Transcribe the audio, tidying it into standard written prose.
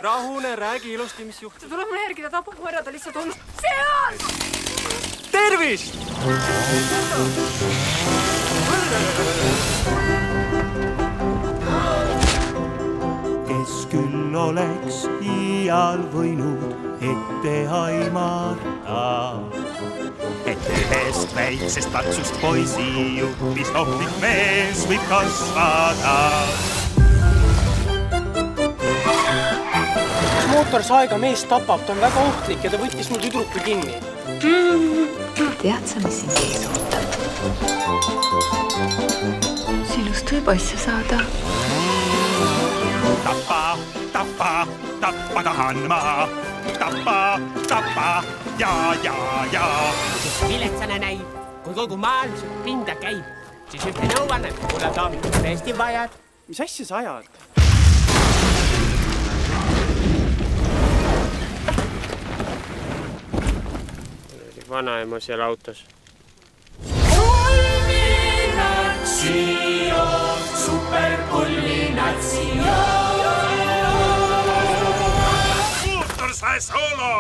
rahune, räägi ilusti, mis juhtub. Tuleb mulle järgi, ta tapab mu ära, ta lihtsalt on seal! Tervist! Kes küll oleks iial võinud ette aimata, et ühest väiksest paksust poisi juhtis ohtlik mees võib kasvada. Mootorsaega mees tapab, ta on väga ohtlik ja ta võttis mu tüdruku kinni. Tead sa, mis siin sees ootab? Sinust võib asja saada. Tappa, tappa, tappa tahan ma. Tappa, tappa, ja. Viletsana näib, kui kogu maailm pinda käib, siis ühte nõuannet, kuna daamid tõesti vajad. Mis asja sa ajad? Vanaema seal autos. Kulminatsioon, superkulminatsioon. Mootorsae soolo!